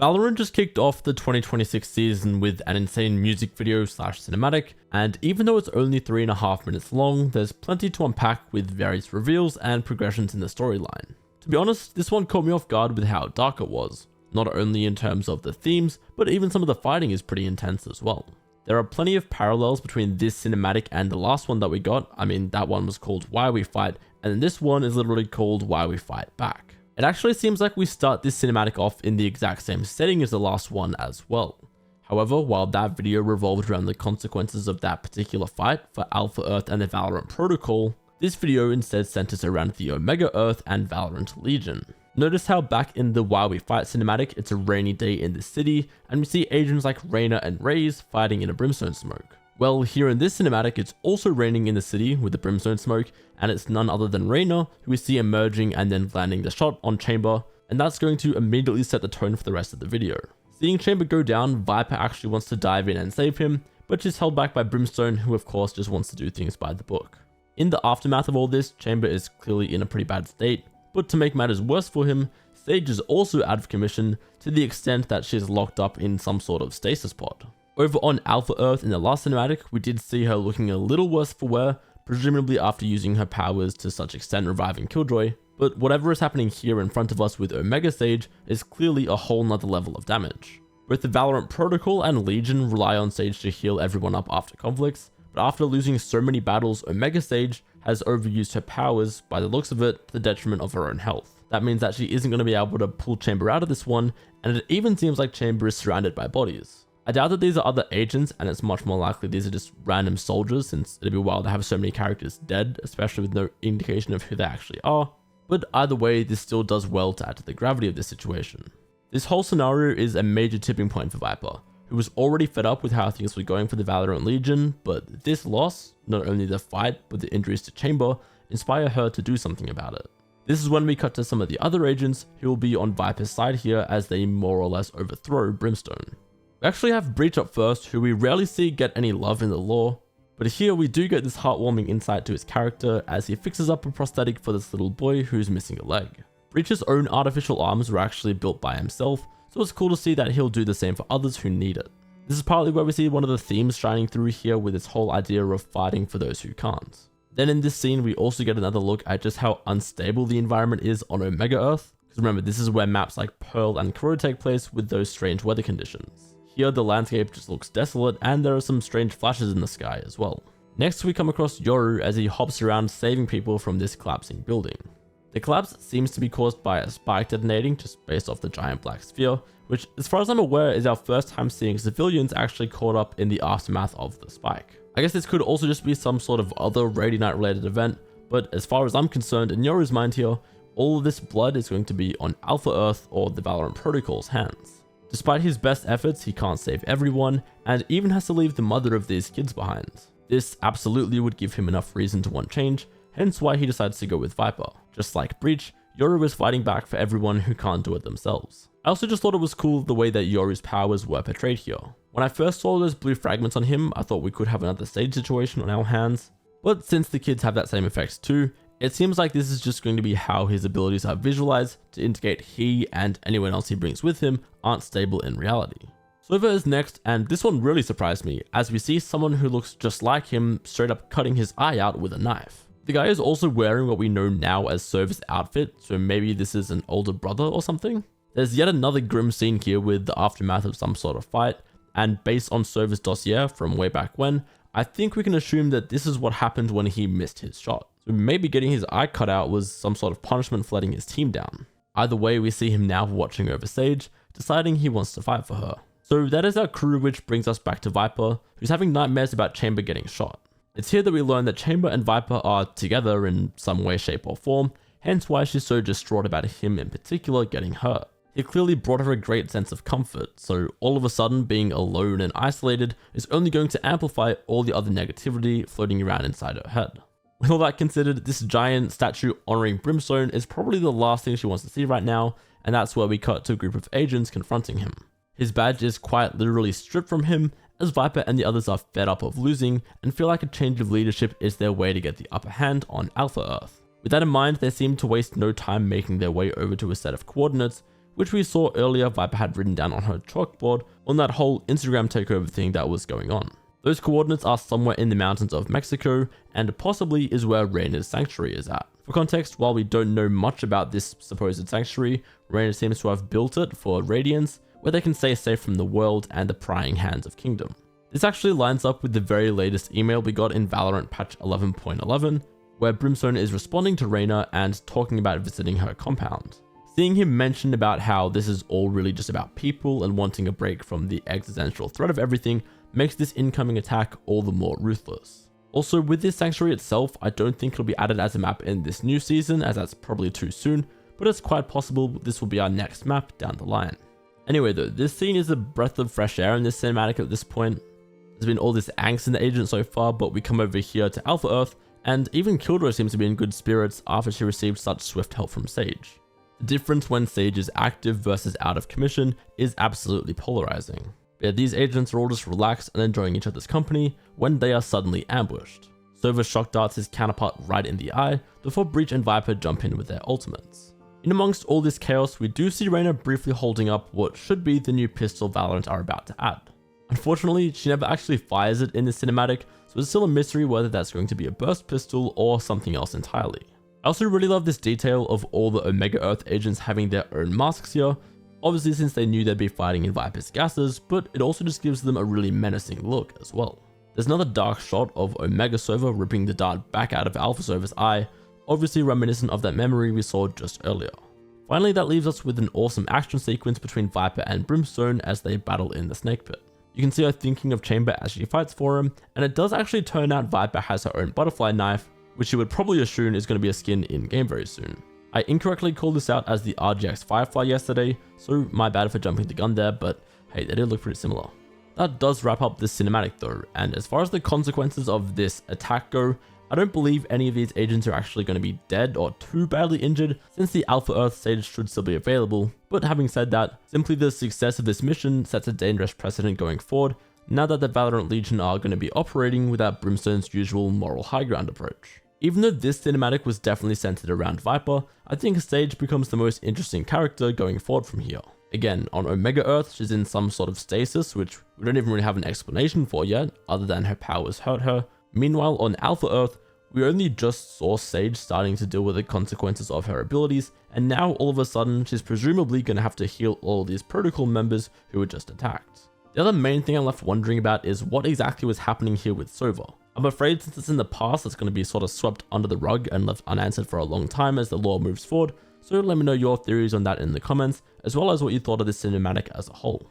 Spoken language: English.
Valorant just kicked off the 2026 season with an insane music video / cinematic, and even though it's only 3.5 minutes long, there's plenty to unpack with various reveals and progressions in the storyline. To be honest, this one caught me off guard with how dark it was, not only in terms of the themes, but even some of the fighting is pretty intense as well. There are plenty of parallels between this cinematic and the last one that we got. I mean, that one was called Why We Fight, and then this one is literally called Why We Fight Back. It actually seems like we start this cinematic off in the exact same setting as the last one as well. However, while that video revolved around the consequences of that particular fight for Alpha Earth and the Valorant Protocol, this video instead centers around the Omega Earth and Valorant Legion. Notice how back in the Why We Fight cinematic, it's a rainy day in the city, and we see agents like Reyna and Raze fighting in a brimstone smoke. Well, here in this cinematic, it's also raining in the city with the brimstone smoke, and it's none other than Reyna, who we see emerging and then landing the shot on Chamber, and that's going to immediately set the tone for the rest of the video. Seeing Chamber go down, Viper actually wants to dive in and save him, but she's held back by Brimstone, who of course just wants to do things by the book. In the aftermath of all this, Chamber is clearly in a pretty bad state, but to make matters worse for him, Sage is also out of commission to the extent that she's locked up in some sort of stasis pod. Over on Alpha Earth in the last cinematic, we did see her looking a little worse for wear, presumably after using her powers to such extent reviving Killjoy, but whatever is happening here in front of us with Omega Sage is clearly a whole nother level of damage. Both the Valorant Protocol and Legion rely on Sage to heal everyone up after conflicts, but after losing so many battles, Omega Sage has overused her powers, by the looks of it, to the detriment of her own health. That means that she isn't going to be able to pull Chamber out of this one, and it even seems like Chamber is surrounded by bodies. I doubt that these are other agents, and it's much more likely these are just random soldiers, since it'd be wild to have so many characters dead, especially with no indication of who they actually are. But either way, this still does well to add to the gravity of this situation. This whole scenario is a major tipping point for Viper, who was already fed up with how things were going for the Valorant Legion, but this loss, not only the fight, but the injuries to Chamber, inspire her to do something about it. This is when we cut to some of the other agents who will be on Viper's side here as they more or less overthrow Brimstone. We actually have Breach up first, who we rarely see get any love in the lore, but here we do get this heartwarming insight to his character as he fixes up a prosthetic for this little boy who's missing a leg. Breach's own artificial arms were actually built by himself, so it's cool to see that he'll do the same for others who need it. This is partly where we see one of the themes shining through here with this whole idea of fighting for those who can't. Then in this scene, we also get another look at just how unstable the environment is on Omega Earth, because remember, this is where maps like Pearl and Crow take place with those strange weather conditions. Here the landscape just looks desolate, and there are some strange flashes in the sky as well. Next we come across Yoru as he hops around saving people from this collapsing building. The collapse seems to be caused by a spike detonating just based off the giant black sphere, which as far as I'm aware is our first time seeing civilians actually caught up in the aftermath of the spike. I guess this could also just be some sort of other Radionite related event, but as far as I'm concerned, in Yoru's mind here, all of this blood is going to be on Alpha Earth or the Valorant Protocol's hands. Despite his best efforts, he can't save everyone, and even has to leave the mother of these kids behind. This absolutely would give him enough reason to want change, hence why he decides to go with Viper. Just like Breach, Yoru is fighting back for everyone who can't do it themselves. I also just thought it was cool the way that Yoru's powers were portrayed here. When I first saw those blue fragments on him, I thought we could have another Sage situation on our hands, but since the kids have that same effect too, it seems like this is just going to be how his abilities are visualized to indicate he and anyone else he brings with him aren't stable in reality. Sova is next, and this one really surprised me as we see someone who looks just like him straight up cutting his eye out with a knife. The guy is also wearing what we know now as Sova's outfit, so maybe this is an older brother or something. There's yet another grim scene here with the aftermath of some sort of fight, and based on Sova's dossier from way back when, I think we can assume that this is what happened when he missed his shot. So maybe getting his eye cut out was some sort of punishment for letting his team down. Either way, we see him now watching over Sage, deciding he wants to fight for her. So that is our crew, which brings us back to Viper, who's having nightmares about Chamber getting shot. It's here that we learn that Chamber and Viper are together in some way, shape or form, hence why she's so distraught about him in particular getting hurt. He clearly brought her a great sense of comfort, so all of a sudden being alone and isolated is only going to amplify all the other negativity floating around inside her head. With all that considered, this giant statue honoring Brimstone is probably the last thing she wants to see right now, and that's where we cut to a group of agents confronting him. His badge is quite literally stripped from him, as Viper and the others are fed up of losing and feel like a change of leadership is their way to get the upper hand on Alpha Earth. With that in mind, they seem to waste no time making their way over to a set of coordinates, which we saw earlier Viper had written down on her chalkboard on that whole Instagram takeover thing that was going on. Those coordinates are somewhere in the mountains of Mexico, and possibly is where Reyna's sanctuary is at. For context, while we don't know much about this supposed sanctuary, Reyna seems to have built it for Radiants, where they can stay safe from the world and the prying hands of Kingdom. This actually lines up with the very latest email we got in Valorant patch 11.11, where Brimstone is responding to Reyna and talking about visiting her compound. Seeing him mention about how this is all really just about people and wanting a break from the existential threat of everything makes this incoming attack all the more ruthless. Also, with this sanctuary itself, I don't think it'll be added as a map in this new season, as that's probably too soon, but it's quite possible this will be our next map down the line. Anyway though, this scene is a breath of fresh air in this cinematic at this point. There's been all this angst in the agent so far, but we come over here to Alpha Earth, and even Killjoy seems to be in good spirits after she received such swift help from Sage. The difference when Sage is active versus out of commission is absolutely polarizing. But yeah, these agents are all just relaxed and enjoying each other's company when they are suddenly ambushed. Sova shock darts his counterpart right in the eye before Breach and Viper jump in with their ultimates. In amongst all this chaos, we do see Reyna briefly holding up what should be the new pistol Valorant are about to add. Unfortunately, she never actually fires it in the cinematic, so it's still a mystery whether that's going to be a burst pistol or something else entirely. I also really love this detail of all the Omega Earth agents having their own masks here, obviously since they knew they'd be fighting in Viper's gases, but it also just gives them a really menacing look as well. There's another dark shot of Omega Sova ripping the dart back out of Alpha Sova's eye, obviously reminiscent of that memory we saw just earlier. Finally, that leaves us with an awesome action sequence between Viper and Brimstone as they battle in the snake pit. You can see her thinking of Chamber as she fights for him, and it does actually turn out Viper has her own butterfly knife, which you would probably assume is going to be a skin in game very soon. I incorrectly called this out as the RGX Firefly yesterday, so my bad for jumping the gun there, but hey, they did look pretty similar. That does wrap up this cinematic though, and as far as the consequences of this attack go, I don't believe any of these agents are actually going to be dead or too badly injured, since the Alpha Earth stage should still be available, but having said that, simply the success of this mission sets a dangerous precedent going forward, now that the Valorant Legion are going to be operating without Brimstone's usual moral high ground approach. Even though this cinematic was definitely centered around Viper, I think Sage becomes the most interesting character going forward from here. Again, on Omega Earth, she's in some sort of stasis, which we don't even really have an explanation for yet, other than her powers hurt her. Meanwhile, on Alpha Earth, we only just saw Sage starting to deal with the consequences of her abilities, and now all of a sudden, she's presumably going to have to heal all these protocol members who were just attacked. The other main thing I'm left wondering about is what exactly was happening here with Sova. I'm afraid since it's in the past, it's going to be sort of swept under the rug and left unanswered for a long time as the lore moves forward, so let me know your theories on that in the comments, as well as what you thought of this cinematic as a whole.